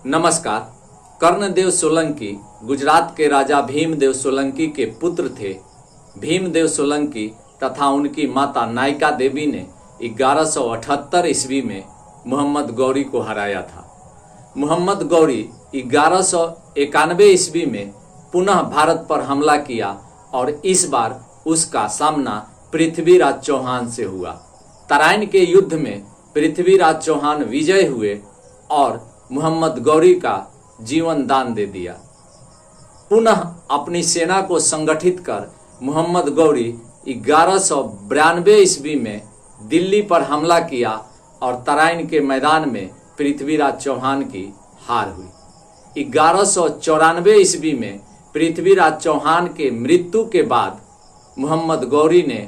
नमस्कार। कर्णदेव सोलंकी गुजरात के राजा भीमदेव सोलंकी के पुत्र थे। भीमदेव सोलंकी तथा उनकी माता नायिका देवी ने 1178 ईस्वी में मोहम्मद गौरी को हराया था। मोहम्मद गौरी 1191 ईस्वी में पुनः भारत पर हमला किया और इस बार उसका सामना पृथ्वीराज चौहान से हुआ। तराइन के युद्ध में पृथ्वीराज चौहान विजय हुए और मोहम्मद गौरी का जीवन दान दे दिया। पुनः अपनी सेना को संगठित कर मोहम्मद गौरी 1192 ईस्वी में दिल्ली पर हमला किया और तराइन के मैदान में पृथ्वीराज चौहान की हार हुई। 1194 ईस्वी में पृथ्वीराज चौहान के मृत्यु के बाद मोहम्मद गौरी ने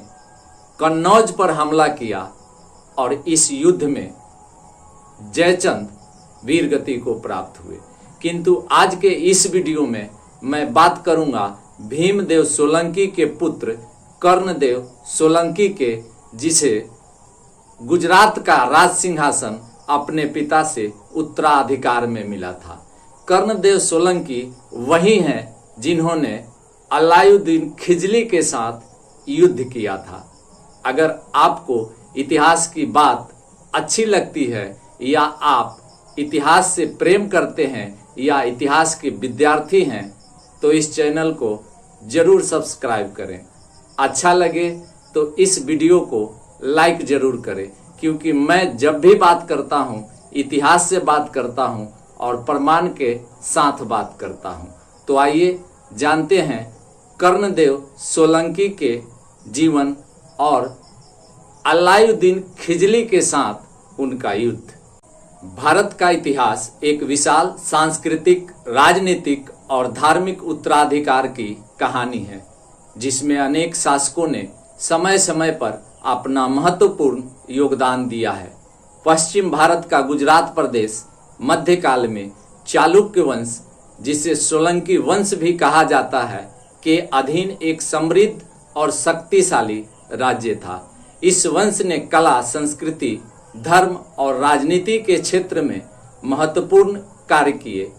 कन्नौज पर हमला किया और इस युद्ध में जयचंद वीरगति को प्राप्त हुए। किंतु आज के इस वीडियो में मैं बात करूंगा भीमदेव सोलंकी के पुत्र कर्णदेव सोलंकी के, जिसे गुजरात का राज सिंहासन अपने पिता से उत्तराधिकार में मिला था। कर्णदेव सोलंकी वही हैं जिन्होंने अलाउद्दीन खिलजी के साथ युद्ध किया था। अगर आपको इतिहास की बात अच्छी लगती है या आप इतिहास से प्रेम करते हैं या इतिहास के विद्यार्थी हैं तो इस चैनल को जरूर सब्सक्राइब करें। अच्छा लगे तो इस वीडियो को लाइक जरूर करें, क्योंकि मैं जब भी बात करता हूं इतिहास से बात करता हूं और प्रमाण के साथ बात करता हूं। तो आइए जानते हैं कर्णदेव सोलंकी के जीवन और अलाउद्दीन खिलजी के साथ उनका युद्ध। भारत का इतिहास एक विशाल सांस्कृतिक, राजनीतिक और धार्मिक उत्तराधिकार की कहानी है, जिसमें अनेक शासकों ने समय समय पर अपना महत्वपूर्ण योगदान दिया है। पश्चिम भारत का गुजरात प्रदेश मध्यकाल में चालुक्य वंश, जिसे सोलंकी वंश भी कहा जाता है, के अधीन एक समृद्ध और शक्तिशाली राज्य था। इस वंश ने कला, संस्कृति, धर्म और राजनीति के क्षेत्र में महत्वपूर्ण कार्य किए।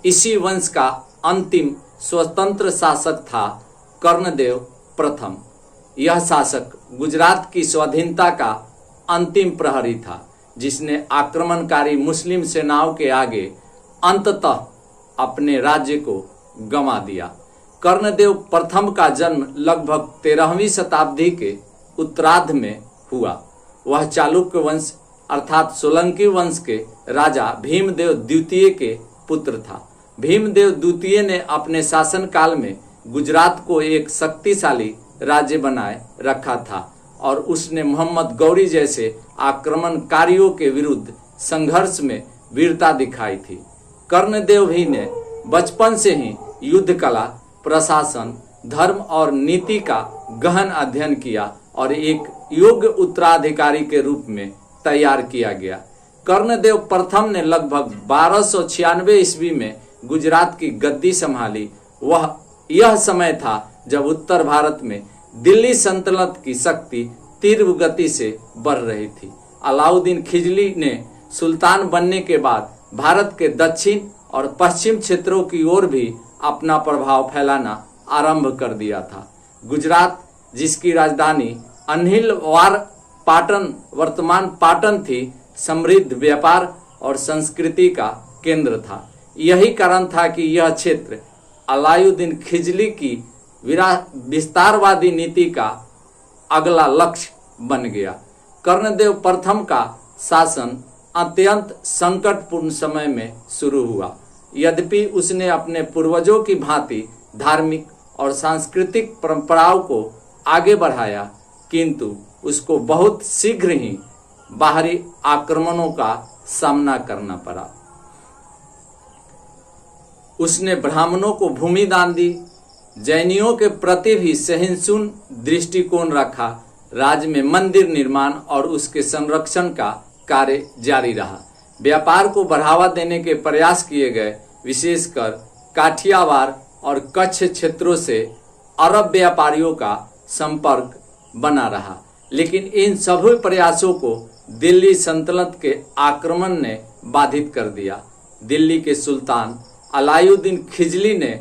इसी वंश का अंतिम स्वतंत्र शासक था कर्णदेव प्रथम। यह शासक गुजरात की स्वाधीनता का अंतिम प्रहरी था, जिसने आक्रमणकारी मुस्लिम सेनाओं के आगे अंततः अपने राज्य को गंवा दिया। कर्णदेव प्रथम का जन्म लगभग 13वीं शताब्दी के उत्तरार्ध में हुआ। वह चालुक्य वंश अर्थात सोलंकी वंश के राजा भीमदेव द्वितीय के पुत्र था। भीमदेव द्वितीय ने अपने शासनकाल में गुजरात को एक शक्तिशाली राज्य बनाए रखा था और उसने मोहम्मद गौरी जैसे आक्रमणकारियों के विरुद्ध संघर्ष में वीरता दिखाई थी। कर्णदेव भी ने बचपन से ही युद्ध कला, प्रशासन, धर्म और नीति का गहन अध्ययन किया और एक योग्य उत्तराधिकारी के रूप में तैयार किया गया। कर्णदेव प्रथम ने लगभग 1296 ईस्वी में गुजरात की गद्दी संभाली। यह समय था जब उत्तर भारत में दिल्ली सल्तनत की शक्ति तीव्र गति से बढ़ रही थी। अलाउद्दीन खिलजी ने सुल्तान बनने के बाद भारत के दक्षिण और पश्चिम क्षेत्रों की ओर भी अपना प्रभाव फैलाना आरंभ कर दिया था। गुजरात, जिसकी राजधानी अनिलवार पाटन वर्तमान पाटन थी, समृद्ध व्यापार और संस्कृति का केंद्र था। यही कारण था कि यह क्षेत्र अलाउद्दीन खिलजी की विस्तारवादी नीति का अगला लक्ष्य बन गया। कर्णदेव प्रथम का शासन अत्यंत संकटपूर्ण समय में शुरू हुआ। यद्यपि उसने अपने पूर्वजों की भांति धार्मिक और सांस्कृतिक परंपराओं को आगे बढ़ाया, किंतु उसको बहुत शीघ्र ही बाहरी आक्रमणों का सामना करना पड़ा। उसने ब्राह्मणों को भूमि दान दी, जैनियों के प्रति भी सहिष्णु दृष्टिकोण रखा। राज्य में मंदिर निर्माण और उसके संरक्षण का कार्य जारी रहा। व्यापार को बढ़ावा देने के प्रयास किए गए, विशेषकर काठियावाड़ और कच्छ क्षेत्रों से अरब व्यापारियों का संपर्क बना रहा। लेकिन इन सभी प्रयासों को दिल्ली सल्तनत के आक्रमण ने बाधित कर दिया। दिल्ली के सुल्तान अलाउद्दीन खिलजी ने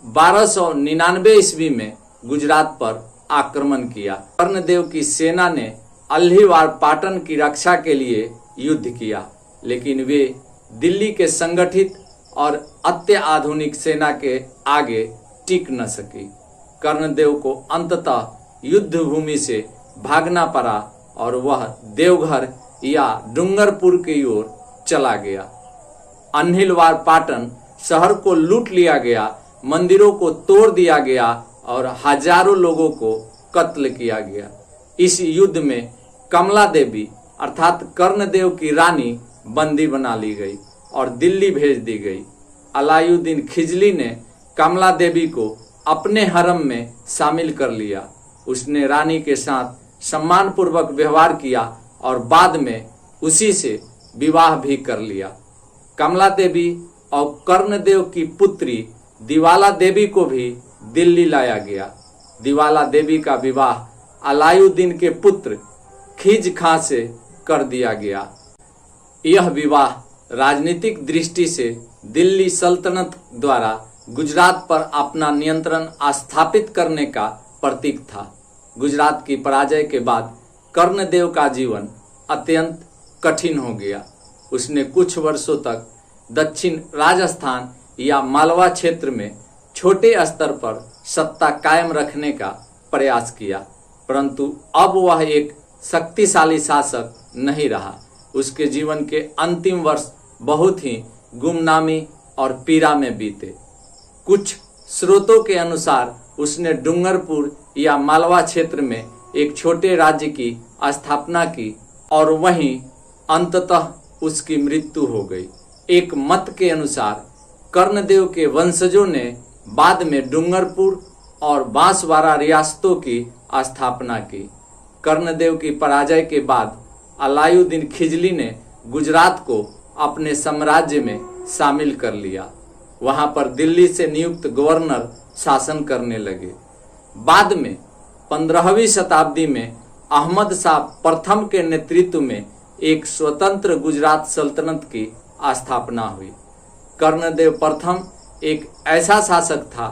1299 ईस्वी में गुजरात पर आक्रमण किया। कर्णदेव की सेना ने अल्हिवार पाटन की रक्षा के लिए युद्ध किया, लेकिन वे दिल्ली के संगठित और अत्याधुनिक सेना के आगे टिक न सकी। कर्णदेव को अंततः युद्ध भूमि से भागना पड़ा और वह देवघर या डूंगरपुर की ओर चला गया। अल्हिवार पाटन शहर को लूट लिया गया, मंदिरों को तोड़ दिया गया और हजारों लोगों को कत्ल किया गया। इस युद्ध में कमला देवी अर्थात कर्णदेव की रानी बंदी बना ली गई और दिल्ली भेज दी गई। अलाउद्दीन खिलजी ने कमला देवी को अपने हरम में शामिल कर लिया। उसने रानी के साथ सम्मानपूर्वक व्यवहार किया और बाद में उसी से विवाह भी कर लिया। कमला देवी और कर्णदेव की पुत्री दिवाला देवी को भी दिल्ली लाया गया। दिवाला देवी का विवाह अलाउद्दीन के पुत्र खिज खां से कर दिया गया। यह विवाह राजनीतिक दृष्टि से दिल्ली सल्तनत द्वारा गुजरात पर अपना नियंत्रण स्थापित करने का प्रतीक था। गुजरात की पराजय के बाद कर्णदेव का जीवन अत्यंत कठिन हो गया। उसने कुछ वर्षों तक दक्षिण राजस्थान या मालवा क्षेत्र में छोटे स्तर पर सत्ता कायम रखने का प्रयास किया, परंतु अब वह एक शक्तिशाली शासक नहीं रहा। उसके जीवन के अंतिम वर्ष बहुत ही गुमनामी और पीड़ा में बीते। कुछ स्रोतों के अनुसार उसने डूंगरपुर या मालवा क्षेत्र में एक छोटे राज्य की स्थापना की और वहीं अंततः उसकी मृत्यु हो गई। एक मत के अनुसार कर्णदेव के वंशजों ने बाद में डूंगरपुर और बांसवाड़ा रियासतों की स्थापना की। कर्णदेव की पराजय के बाद अलाउद्दीन खिलजी ने गुजरात को अपने साम्राज्य में शामिल कर लिया। वहां पर दिल्ली से नियुक्त गवर्नर शासन करने लगे। बाद में 15वीं शताब्दी में अहमद शाह प्रथम के नेतृत्व में एक स्वतंत्र गुजरात सल्तनत की स्थापना हुई। कर्णदेव प्रथम एक ऐसा शासक था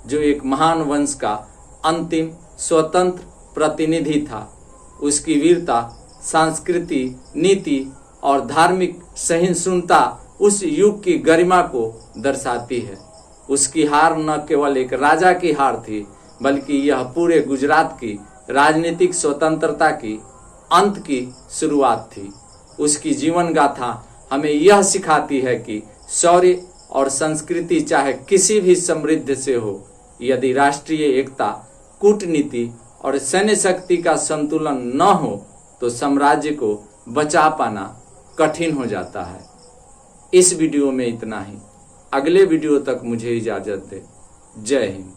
जो एक महान वंश का अंतिम स्वतंत्र प्रतिनिधि था। उसकी वीरता, संस्कृति, नीति और धार्मिक सहिष्णुता उस युग की गरिमा को दर्शाती है। उसकी हार न केवल एक राजा की हार थी, बल्कि यह पूरे गुजरात की राजनीतिक स्वतंत्रता की अंत की शुरुआत थी। उसकी जीवन गाथा हमें यह सिखाती है कि शौर्य और संस्कृति चाहे किसी भी समृद्ध से हो, यदि राष्ट्रीय एकता, कूटनीति और सैन्य शक्ति का संतुलन न हो तो साम्राज्य को बचा पाना कठिन हो जाता है। इस वीडियो में इतना ही। अगले वीडियो तक मुझे इजाज़त दें। जय हिंद।